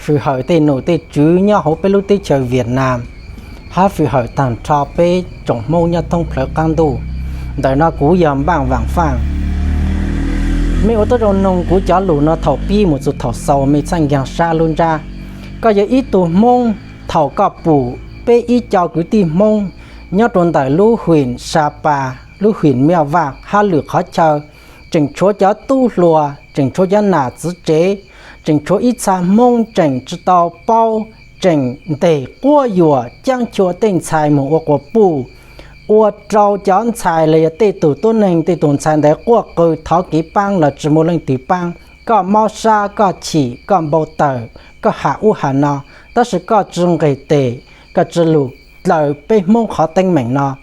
phụ hậu tê nổ tê chú nhau hỗ bê lúc tê chờ Việt Nam hát phụ hậu tàn trò bê trọng mô nhau thông phở can đủ đợi nó cú dầm bằng vàng phàng mấy ô tô rồng nông của chó lù nó thầu pi một chút thầu sầu mấy sang giang xa luôn ra có giờ ít tụ mông thầu cọp bù bê ít cho cứ tìm mông nhớ tuần tại lũ huyền Sapa lũ huyền mèo vàng ha lửa khó chờ chỉnh chúa chó tu lùa chỉnh chúa chó nà giữ chế chỉnh chúa ít xa mông chỉnh chú tàu bao chỉnh để qua dùa chẳng chúa tên xài một ô của bù ô trâu chón xài là tê tụ tôn hình tê tụn xài để qua cư tháo ký băng là chỉ một lần tỷ băng có mau xa có chỉ có bầu tờ có hạ u hạ nọ đó là có trưng gây tệ có trừ lụ lời bê mông khó tên mình nọ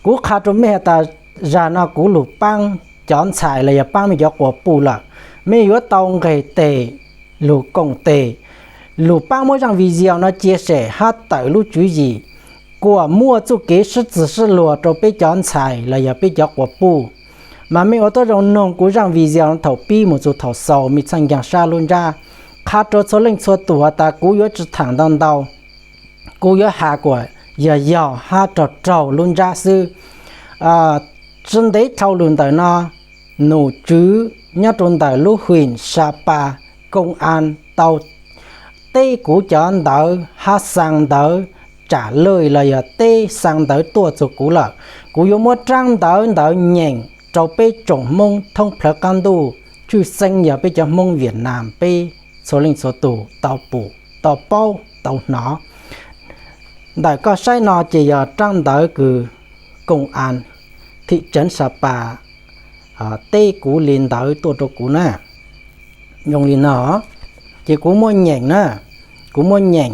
cú khá trông mẹ ta ra nó cú lụ băng chọn xài là băng mình cho của bù là mẹ yếu tông gây tệ lụ công tệ lụ băng mỗi rằng video nó chia sẻ hát tới lụ chú gì của mua chú kế sức chỉ是lùa cho bê chọn xài là bê cho của bù mà mẹ ở tôi rong nông cú rằng video nó thầu pi một chút thầu sầu mình sang giang xa luôn ra khá cho số linh số tuổi ta cú yếu chỉ thẳng đằng đầu cú yếu hạ của giờ ha trâu luôn ra sư trên đấy thâu luôn tới nó nổ chứ nhớ trong tới lũ huyền Sapa công an tàu tê cú chọn đỡ ha sang đỡ trả lời là tê sang đỡ tua cho cú là cú yếu mua trang đỡ nhện trâu bê trồng mông thông phở can đu chú xanh giờ bê cho mông Việt Nam bê số linh số tù tàu bù tàu bao tàu nó đại có sai nó chỉ giờ trang đỡ cứ công an thị trấn Sapa tê cú liền đỡ tua cho cú nè dùng liền nó chỉ cú mua nhện nè cú mua nhện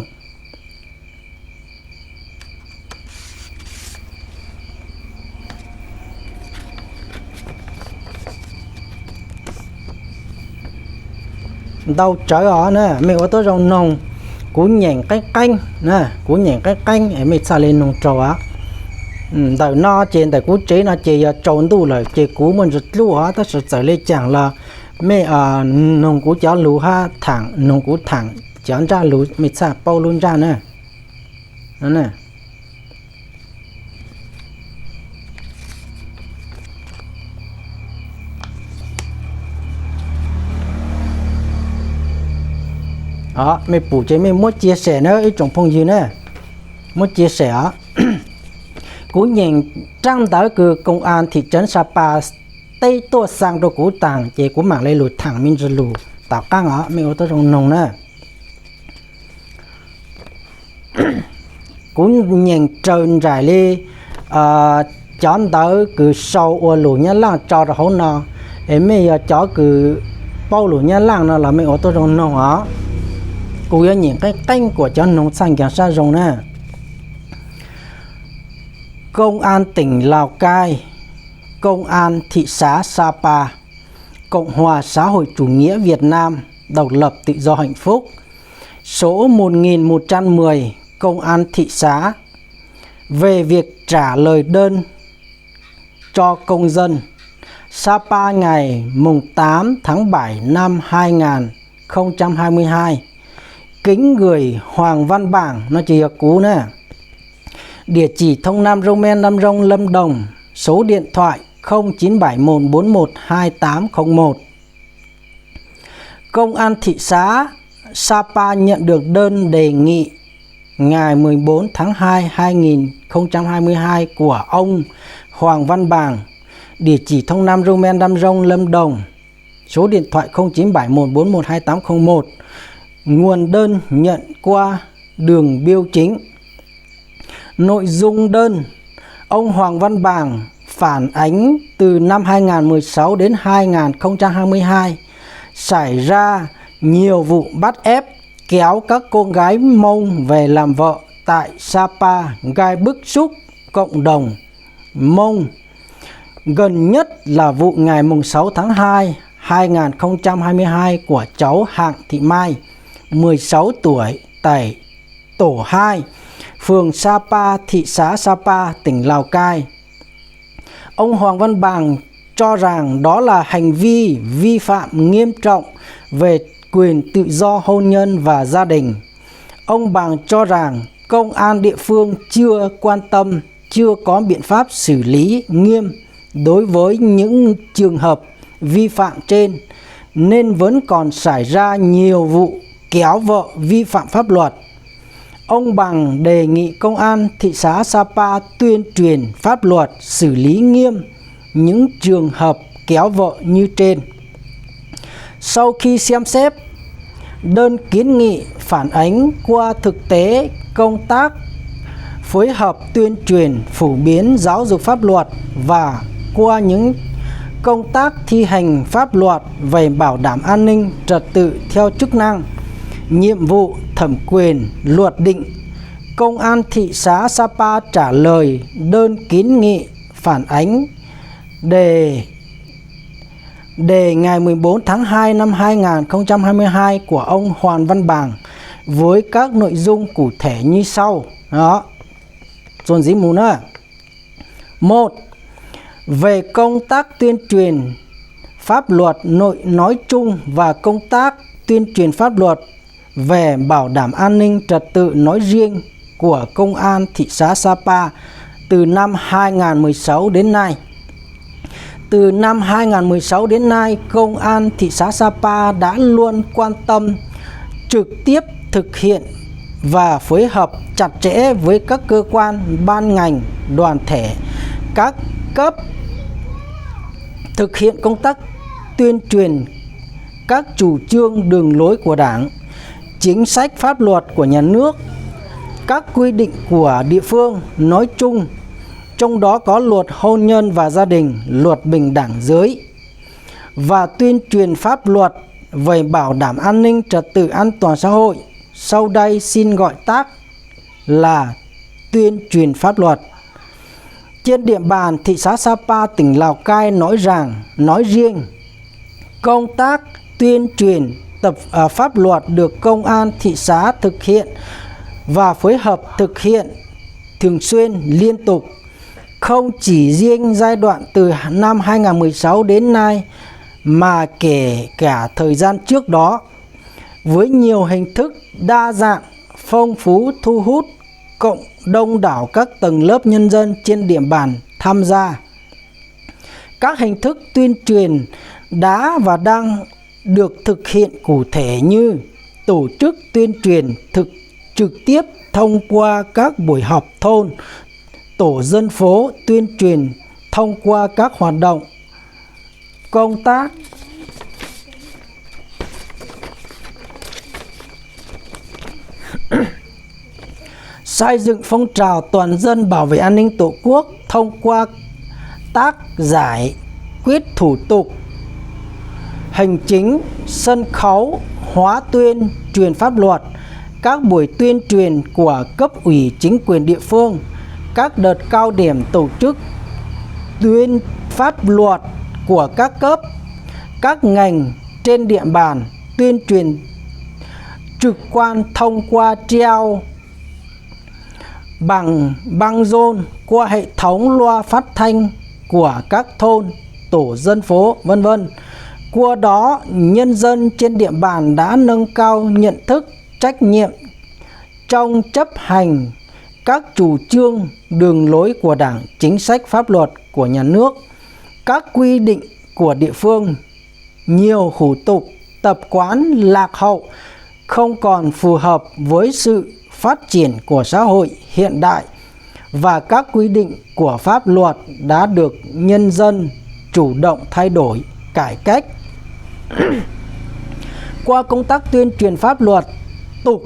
đâu trời ở nè mẹ ở tôi rong nông cú nhện cái canh nè cú nhện cái canh em mẹ xa lên nông trâu á đợi nó trên tại cú chế nó chỉ trộn đủ rồi chỉ cú mình rất lúa á ta sẽ trở lên chẳng là mẹ nông cú cháu lúa ha thẳng nông cú thẳng chán ra lúa mẹ xa bao luôn ra nè đó nè đó mẹ phụ chế mẹ muốn chia sẻ nữa ý trong phong gì nữa muốn chia sẻ cú nhìn trang tới cứ công an thị trấn Sapa tây tua sang đồ cú tàng chế cú mạng lấy lùi thẳng mình rồi lù tạo căng ở mẹ ô tô trong nông nữa cú nhìn trơn dài đi chọn tới cứ sâu ô lù nhá lang cho rồi hỗn nọ em mẹ cho cứ bao lù nhá lang nó là mẹ ô tô trong nông á cú nhớ nhìn cái canh của cho nông sang giang sa rồng nè công an tỉnh Lào Cai công an thị xã Sapa Cộng hòa xã hội chủ nghĩa Việt Nam độc lập tự do hạnh phúc số 1110 công an thị xã về việc trả lời đơn cho công dân Sapa ngày mùng 8 tháng 7 năm 2022 kính gửi Hoàng Văn Bảng nó chỉ cú nè địa chỉ Thông Nam Rông Men Nam Rông Lâm Đồng số điện thoại 0971412801 công an thị xã Sapa nhận được đơn đề nghị ngày 14 tháng 2 2022 của ông Hoàng Văn Bảng địa chỉ Thông Nam Rông Men Nam Rông Lâm Đồng số điện thoại 0971412801 nguồn đơn nhận qua đường bưu chính. Nội dung đơn: ông Hoàng Văn Bảng phản ánh từ năm 2016 đến 2022 xảy ra nhiều vụ bắt ép kéo các cô gái Mông về làm vợ tại Sapa gây bức xúc cộng đồng Mông. Gần nhất là vụ ngày 6 tháng 2 2022 của cháu Hạng Thị Mai 16 tuổi tại tổ 2 phường Sapa, thị xã Sapa, tỉnh Lào Cai. Ông Hoàng Văn Bảng cho rằng đó là hành vi vi phạm nghiêm trọng về quyền tự do hôn nhân và gia đình. Ông Bằng cho rằng công an địa phương chưa quan tâm, chưa có biện pháp xử lý nghiêm đối với những trường hợp vi phạm trên, nên vẫn còn xảy ra nhiều vụ kéo vợ vi phạm pháp luật. Ông Bằng đề nghị công an thị xã Sapa tuyên truyền pháp luật, xử lý nghiêm những trường hợp kéo vợ như trên. Sau khi xem xét đơn kiến nghị phản ánh qua thực tế công tác phối hợp tuyên truyền phổ biến giáo dục pháp luật và qua những công tác thi hành pháp luật về bảo đảm an ninh trật tự theo chức năng, nhiệm vụ, thẩm quyền, luật định, Công an thị xã Sapa trả lời đơn kiến nghị phản ánh đề ngày 14 tháng 2 năm 2022 của ông Hoàng Văn Bằng với các nội dung cụ thể như sau. Đó. Dồn dĩ mù nữa. 1. Về công tác tuyên truyền pháp luật nói chung và công tác tuyên truyền pháp luật về bảo đảm an ninh trật tự nói riêng của Công an thị xã Sapa từ năm 2016 đến nay. Từ năm 2016 đến nay, Công an thị xã Sapa đã luôn quan tâm, trực tiếp thực hiện và phối hợp chặt chẽ với các cơ quan, ban ngành, đoàn thể, các cấp thực hiện công tác tuyên truyền các chủ trương đường lối của Đảng, chính sách pháp luật của nhà nước, các quy định của địa phương nói chung, trong đó có luật hôn nhân và gia đình, luật bình đẳng giới, và tuyên truyền pháp luật về bảo đảm an ninh trật tự an toàn xã hội. Sau đây xin gọi tắt là tuyên truyền pháp luật. Trên địa bàn thị xã Sapa, tỉnh Lào Cai nói riêng, công tác tuyên truyền pháp luật được Công an thị xã thực hiện và phối hợp thực hiện thường xuyên, liên tục, không chỉ riêng giai đoạn từ năm 2016 đến nay mà kể cả thời gian trước đó, với nhiều hình thức đa dạng, phong phú, thu hút cộng đông đảo các tầng lớp nhân dân trên địa bàn tham gia. Các hình thức tuyên truyền đã và đang được thực hiện cụ thể như tổ chức tuyên truyền trực tiếp thông qua các buổi họp thôn, tổ dân phố, tuyên truyền thông qua các hoạt động công tác xây dựng phong trào toàn dân bảo vệ an ninh Tổ quốc thông qua tác giải quyết thủ tục hành chính, sân khấu, hóa tuyên truyền pháp luật, các buổi tuyên truyền của cấp ủy chính quyền địa phương, các đợt cao điểm tổ chức tuyên pháp luật của các cấp, các ngành trên địa bàn, tuyên truyền trực quan thông qua treo bằng băng rôn, qua hệ thống loa phát thanh của các thôn, tổ dân phố, vân vân. Qua đó, nhân dân trên địa bàn đã nâng cao nhận thức, trách nhiệm trong chấp hành các chủ trương, đường lối của Đảng, chính sách pháp luật của nhà nước, các quy định của địa phương. Nhiều hủ tục, tập quán lạc hậu không còn phù hợp với sự phát triển của xã hội hiện đại và các quy định của pháp luật đã được nhân dân chủ động thay đổi, cải cách. Qua công tác tuyên truyền pháp luật, tục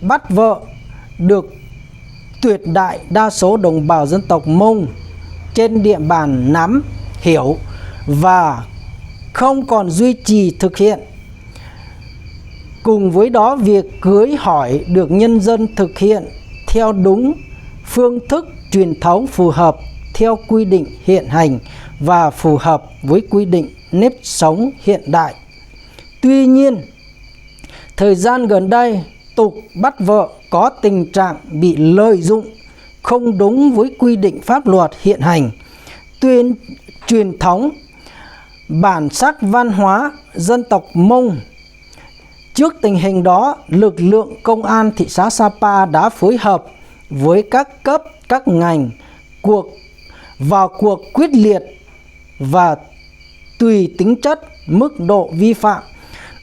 bắt vợ được tuyệt đại đa số đồng bào dân tộc Mông trên địa bàn nắm, hiểu và không còn duy trì thực hiện. Cùng với đó, việc cưới hỏi được nhân dân thực hiện theo đúng phương thức truyền thống phù hợp theo quy định hiện hành và phù hợp với quy định nếp sống hiện đại. Tuy nhiên, thời gian gần đây, tục bắt vợ có tình trạng bị lợi dụng không đúng với quy định pháp luật hiện hành, truyền thống, bản sắc văn hóa dân tộc Mông, Trước tình hình đó, lực lượng công an thị xã Sapa đã phối hợp với các cấp, các ngành vào cuộc quyết liệt và tùy tính chất, mức độ vi phạm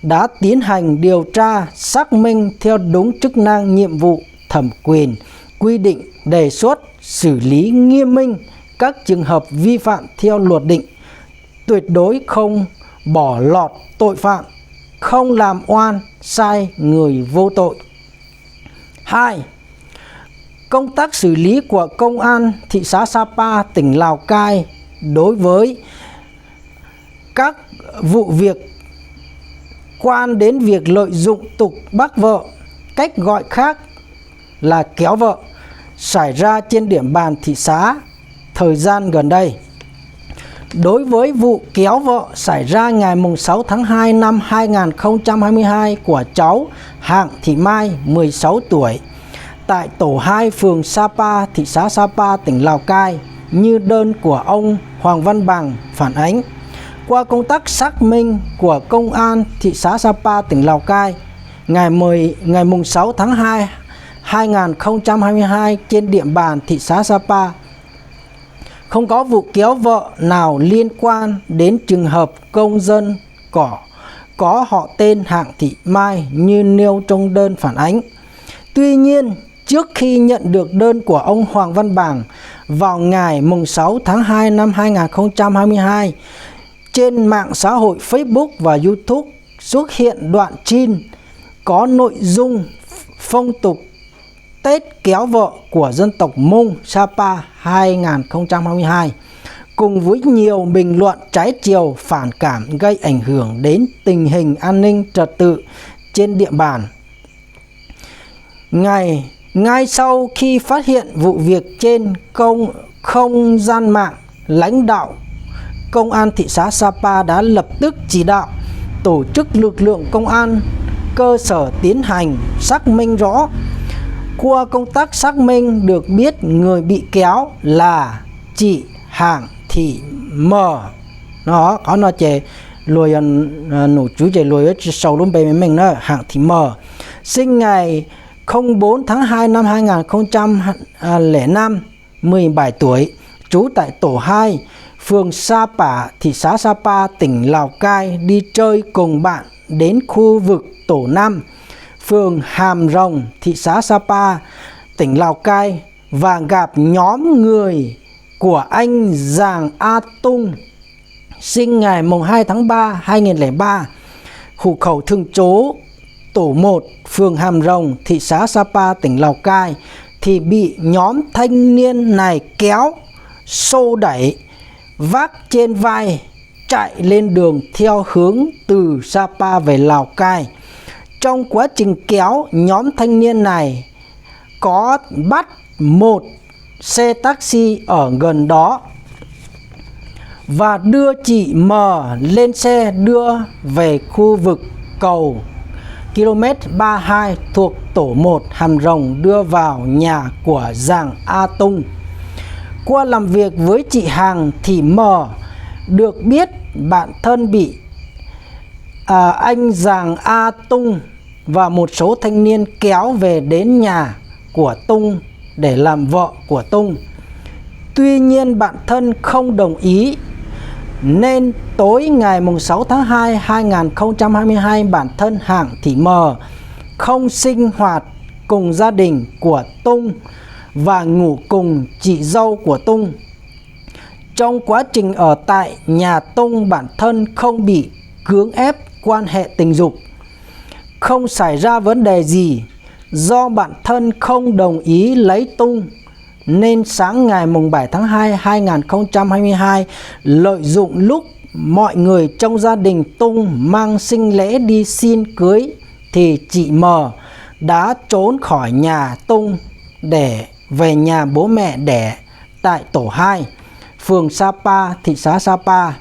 đã tiến hành điều tra, xác minh theo đúng chức năng, nhiệm vụ, thẩm quyền, quy định, đề xuất, xử lý nghiêm minh các trường hợp vi phạm theo luật định, tuyệt đối không bỏ lọt tội phạm, không làm oan sai người vô tội. 2. Công tác xử lý của Công an thị xã Sapa, tỉnh Lào Cai đối với các vụ việc quan đến việc lợi dụng tục bắt vợ, cách gọi khác là kéo vợ, xảy ra trên địa bàn thị xã thời gian gần đây. Đối với vụ kéo vợ xảy ra ngày 6 tháng 2 năm 2022 của cháu Hạng Thị Mai, 16 tuổi, tại tổ 2 phường Sapa, thị xã Sapa, tỉnh Lào Cai, như đơn của ông Hoàng Văn Bằng phản ánh. Qua công tác xác minh của Công an thị xã Sapa, tỉnh Lào Cai, ngày 6 tháng 2 2022 trên địa bàn thị xã Sapa, không có vụ kéo vợ nào liên quan đến trường hợp công dân có họ tên Hạng Thị Mai như nêu trong đơn phản ánh. Tuy nhiên, trước khi nhận được đơn của ông Hoàng Văn Bằng vào ngày 6 tháng 2 năm 2022, trên mạng xã hội Facebook và YouTube xuất hiện đoạn tin có nội dung phong tục Tết kéo vợ của dân tộc Mông Sapa 2022, cùng với nhiều bình luận trái chiều phản cảm gây ảnh hưởng đến tình hình an ninh trật tự trên địa bàn. Ngay sau khi phát hiện vụ việc trên không gian mạng, lãnh đạo Công an thị xã Sapa đã lập tức chỉ đạo tổ chức lực lượng công an cơ sở tiến hành xác minh rõ. Qua công tác xác minh được biết người bị kéo là chị Hạng Thị M. Nó có nó chè lùi nụ chú chè lùi sầu luôn bề mình đó, Hạng Thị M. Sinh ngày 04 tháng 2 năm 2005, 17 tuổi, trú tại tổ 2, phường Sapa, thị xã Sapa, tỉnh Lào Cai, đi chơi cùng bạn đến khu vực tổ 5, phường Hàm Rồng, thị xã Sapa, tỉnh Lào Cai và gặp nhóm người của anh Giàng A Tung, sinh ngày 2 tháng 3, 2003, hộ khẩu thường trú tổ 1, phường Hàm Rồng, thị xã Sapa, tỉnh Lào Cai, thì bị nhóm thanh niên này kéo, xô đẩy, vác trên vai chạy lên đường theo hướng từ Sapa về Lào Cai. Trong quá trình kéo, nhóm thanh niên này có bắt một xe taxi ở gần đó và đưa chị M lên xe đưa về khu vực cầu km 32 thuộc tổ 1 Hàm Rồng, đưa vào nhà của Giàng A Tung. Qua làm việc với chị Hằng Thị M, được biết bản thân bị anh Giàng A Tung và một số thanh niên kéo về đến nhà của Tung để làm vợ của Tung. Tuy nhiên bản thân không đồng ý, nên tối ngày 6 tháng 2 2022 bản thân Hạng Thị M không sinh hoạt cùng gia đình của Tung và ngủ cùng chị dâu của Tung. Trong quá trình ở tại nhà Tung, bản thân không bị cưỡng ép quan hệ tình dục, không xảy ra vấn đề gì. Do bản thân không đồng ý lấy Tung, nên sáng ngày 7 tháng 2 2022, lợi dụng lúc mọi người trong gia đình Tung mang sinh lễ đi xin cưới, thì chị M đã trốn khỏi nhà Tung để về nhà bố mẹ đẻ tại tổ 2, phường Sapa, thị xã Sapa,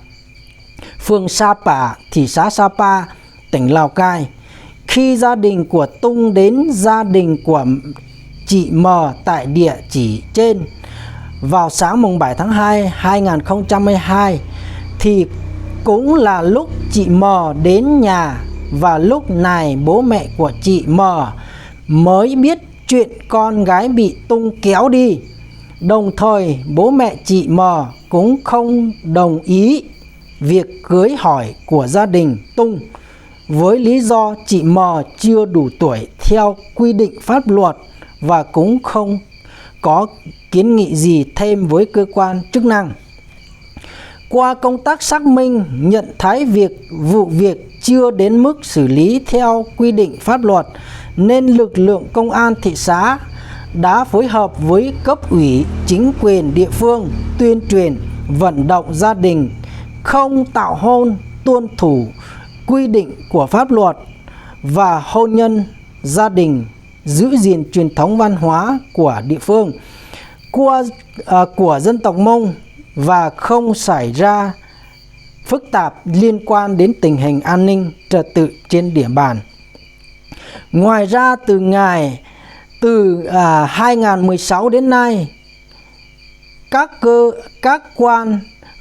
phường Sapa, thị xã Sapa, tỉnh Lào Cai. Khi gia đình của Tung đến gia đình của chị M tại địa chỉ trên vào sáng 7 tháng 2 2022, thì cũng là lúc chị M đến nhà và lúc này bố mẹ của chị M mới biết chuyện con gái bị Tung kéo đi. Đồng thời bố mẹ chị M cũng không đồng ý việc cưới hỏi của gia đình Tung, với lý do chị M chưa đủ tuổi theo quy định pháp luật và cũng không có kiến nghị gì thêm với cơ quan chức năng. Qua công tác xác minh nhận thấy vụ việc chưa đến mức xử lý theo quy định pháp luật, nên lực lượng công an thị xã đã phối hợp với cấp ủy chính quyền địa phương tuyên truyền vận động gia đình không tạo hôn, tuân thủ quy định của pháp luật và hôn nhân gia đình, giữ gìn truyền thống văn hóa của địa phương của dân tộc Mông và không xảy ra phức tạp liên quan đến tình hình an ninh trật tự trên địa bàn. Ngoài ra từ 2016 đến nay,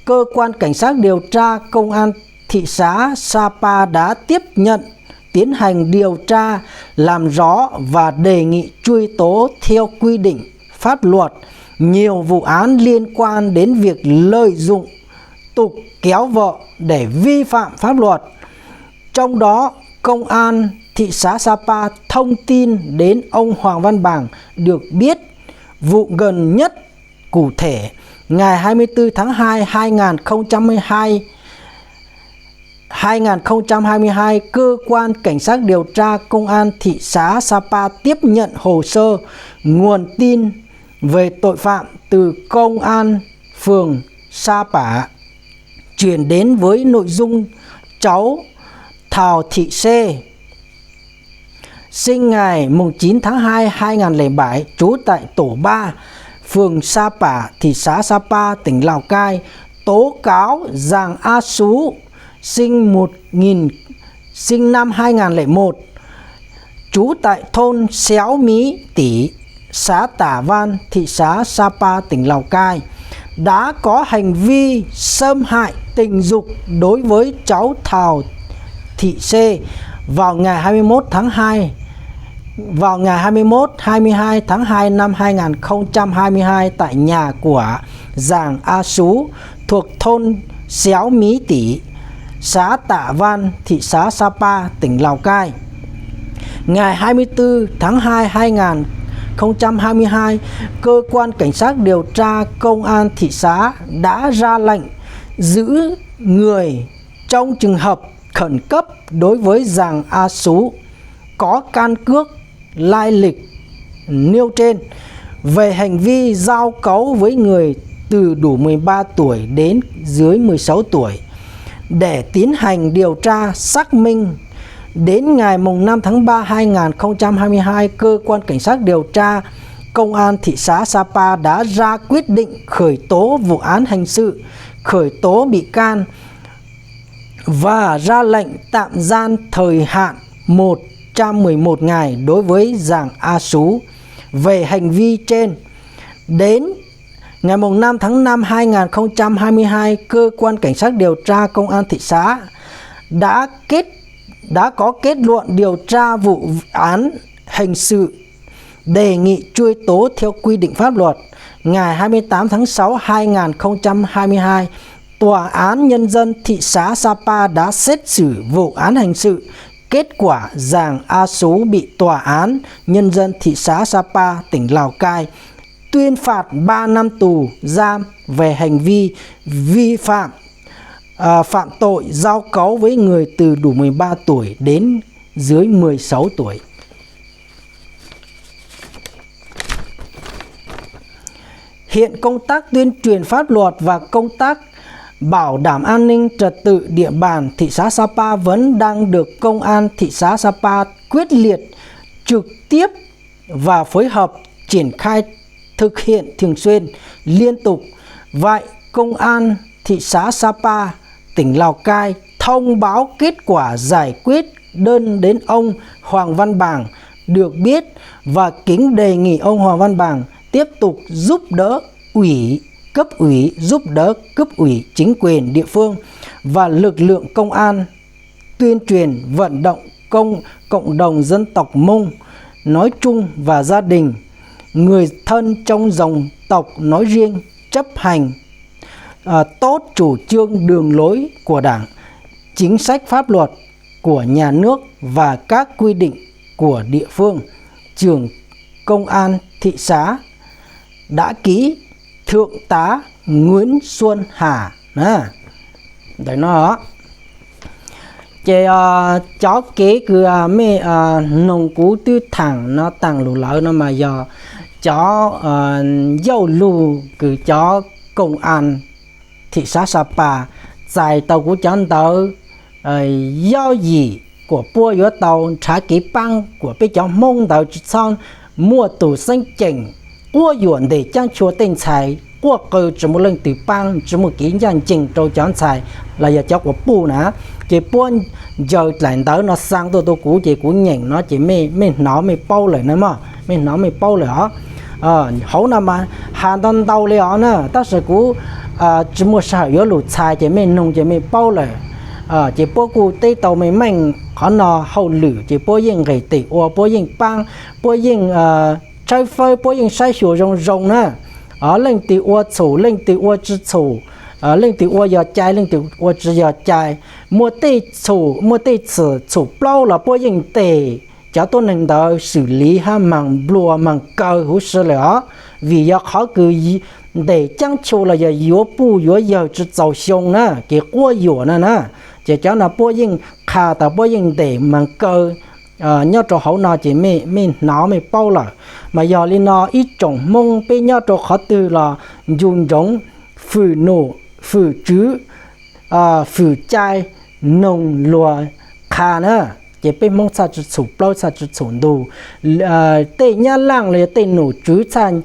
cơ quan cảnh sát điều tra công an thị xã Sapa đã tiếp nhận, tiến hành điều tra, làm rõ và đề nghị truy tố theo quy định pháp luật nhiều vụ án liên quan đến việc lợi dụng tục kéo vợ để vi phạm pháp luật. Trong đó, công an thị xã Sapa thông tin đến ông Hoàng Văn Bàng được biết vụ gần nhất cụ thể ngày 24 tháng 2 2022, cơ quan cảnh sát điều tra công an thị xã Sapa tiếp nhận hồ sơ nguồn tin về tội phạm từ công an phường Sapa chuyển đến với nội dung cháu Thảo Thị C, sinh ngày 9 tháng 2 2007, trú tại tổ 3, phường Sapa, thị xã Sapa, tỉnh Lào Cai, tố cáo Giàng A Sú, sinh năm 2001, trú tại thôn Xéo Mí Tỉ, xã Tả Văn, thị xã Sapa, tỉnh Lào Cai, đã có hành vi xâm hại tình dục đối với cháu Thảo Thị C vào ngày 22 tháng 2 năm 2022 tại nhà của Giàng A Sú thuộc thôn Xéo Mí Tỉ, xã Tạ Văn, thị xã Sapa, tỉnh Lào Cai. Ngày 24 tháng 2 2022, cơ quan cảnh sát điều tra công an thị xã đã ra lệnh giữ người trong trường hợp khẩn cấp đối với Giàng A Sú có căn cước lai lịch nêu trên về hành vi giao cấu với người từ đủ 13 tuổi đến dưới 16 tuổi để tiến hành điều tra xác minh. Đến ngày 5 tháng 3 2022, cơ quan cảnh sát điều tra công an thị xã Sapa đã ra quyết định khởi tố vụ án hình sự, khởi tố bị can và ra lệnh tạm giam thời hạn 111 ngày đối với Giàng A Sú về hành vi trên. Đến ngày 5 tháng 5 2022, cơ quan cảnh sát điều tra công an thị xã đã có kết luận điều tra vụ án hình sự, đề nghị truy tố theo quy định pháp luật. Ngày 28 tháng 6 2022, Tòa án Nhân dân thị xã Sapa đã xét xử vụ án hình sự. Kết quả, Giàng A Sú bị Tòa án Nhân dân thị xã Sapa, tỉnh Lào Cai tuyên phạt 3 năm tù giam về hành vi phạm tội giao cấu với người từ đủ 13 tuổi đến dưới 16 tuổi. Hiện công tác tuyên truyền pháp luật và công tác bảo đảm an ninh trật tự địa bàn thị xã Sapa vẫn đang được công an thị xã Sapa quyết liệt, trực tiếp và phối hợp triển khai thực hiện thường xuyên, liên tục. Vậy, công an thị xã Sapa, tỉnh Lào Cai thông báo kết quả giải quyết đơn đến ông Hoàng Văn Bàng được biết và kính đề nghị ông Hoàng Văn Bàng tiếp tục giúp đỡ cấp ủy, giúp đỡ cấp ủy chính quyền địa phương và lực lượng công an tuyên truyền vận động cộng đồng dân tộc Mông nói chung và gia đình, người thân trong dòng tộc nói riêng chấp hành tốt chủ trương đường lối của Đảng, chính sách pháp luật của nhà nước và các quy định của địa phương. Trưởng công an thị xã đã ký Thượng tá Nguyễn Xuân Hà. Đấy nó chế chó kế cứ mê nông cú tư thẳng nó tăng lù lỡ nó mà do chó dâu lù cứ chó công an thị xã Sapa dài tàu của chó tàu do gì của bua yếu tàu trả ký băng của bây chó mông tàu son mua tủ xanh chỉnh qua yuan để trang chùa tên xài qua cơ chỉ một lần từ băng chỉ một kỹ nhân chỉnh trâu chọn xài là giờ cháu của bù nè chỉ buôn giờ lại tới nó sang tôi cũ chỉ cũ nhện nó chỉ mê nó mê bao lại nữa mà mê nó mê bao lại đó hậu nào mà hàng tông tàu liền nữa ta sẽ cũ chỉ một sao yếu lụt xài chỉ mê nông chỉ mê bao lại chỉ bố cụ tây tàu mê mình họ nó hậu lử chỉ bố yên gầy tị or bố yên băng bố yên trái phơi bố yên sai sửa rồng nữa lên từ ô chủ lên từ ô chữ chủ lên từ ô giờ trái lên từ ô chữ giờ trái mua tê chủ mua tê chủ bao là bố yên tê cho tôi nên đỡ xử lý ha mảng lúa mảng cờ hú sơ lẽ vì giờ khó cứ để trang chủ là giờ yếu bu yếu giờ chữ giàu xong nè cái ô yếu nè chỉ cho nó bố yên khá ta bố yên để mảng cờ nhớ cho hậu nó chỉ mê nó mê bao lại mà giờ lên nó ít trồng mông bên nhớ cho họ từ là dùng giống phử nổ phử chứ phử chai nồng lúa khá nữa chỉ bên mông sa chữ sụp bao sa chữ sụn đồ tê nhá lang là tê nổ chứ san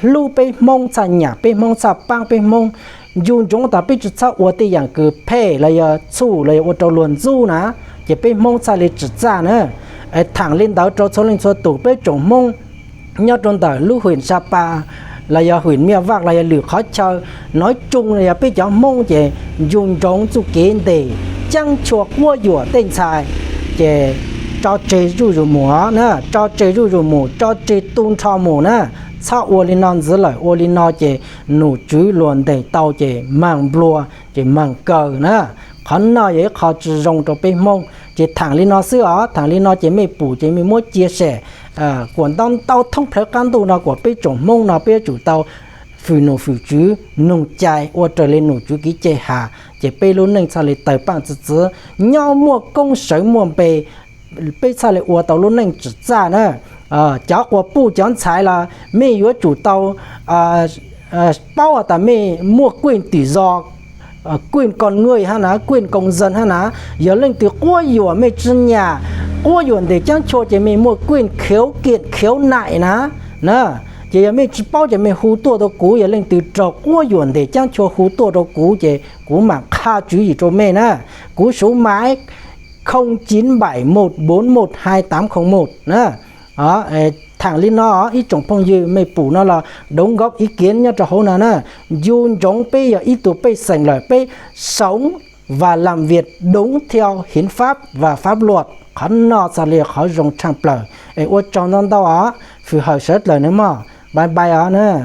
lưu bên mông sa nhà bên mông sa băng bên mông dùng giống ta bên chữ sa ở tê dạng cứ phe là chủ là ở trong luồn du nè chỉ bên mông sa là chữ ra nữa thẳng lên đó cho số lên số tủ bên trồng mông nhớ trong tờ lưu huyện Sapa là do huyện Mia Vạc là lửa khó chơi nói chung là bây giờ mông chỉ dùng giống chủ kiến để trang chuộc mua dùa tên xài chỉ cho chế rủ mùa nữa cho chế rủ mùa cho chế tung cho mùa nữa sau ô linh non dưới lại ô linh non chỉ nụ chú luôn để tàu chỉ mang bùa chỉ mang cờ nữa khó nói vậy khó chỉ dùng cho bên mông chỉ thẳng lên nó xưa thẳng lên nó chỉ mấy bù chỉ mấy muốn chia sẻ quản tông tàu thông phải cán tù nó của bên trồng mông nó bên chủ tàu phù nổ phù chứ nông trai ô trở lên nổ chú ký chế hà chỉ bên luôn nên sao lại tới bằng chữ nhau mua công sở mua bề bên sao lại ô tàu luôn nên chữ ra nữa cháu của bù chọn trái là mấy yếu chủ tàu bao ở tại mấy mua quyền tự do quyền con người ha ná quyền công dân ha ná giờ lên từ qua yếu mấy chân nhà qua yếu để trang cho chỉ mấy mua quyền khiếu kiện khiếu nại ná nè chỉ mấy bao chỉ mấy hú tua đó cũ giờ lên từ trò qua yếu để trang cho hú tua đó cũ chỉ cũ mà kha chú ý cho mấy nè cũ số máy 0971412801 nè đó thằng lên nó ít trồng phong dư mấy phụ nó là đóng góp ý kiến nhá cho hậu nào nè dùng giống bây giờ ít tuổi bây sành lời bây sống và làm việc đúng theo hiến pháp và pháp luật khó nó sẽ liệt khó dùng trang lời ô trong đó đó phù hợp rất lời nữa mà bye bye nữa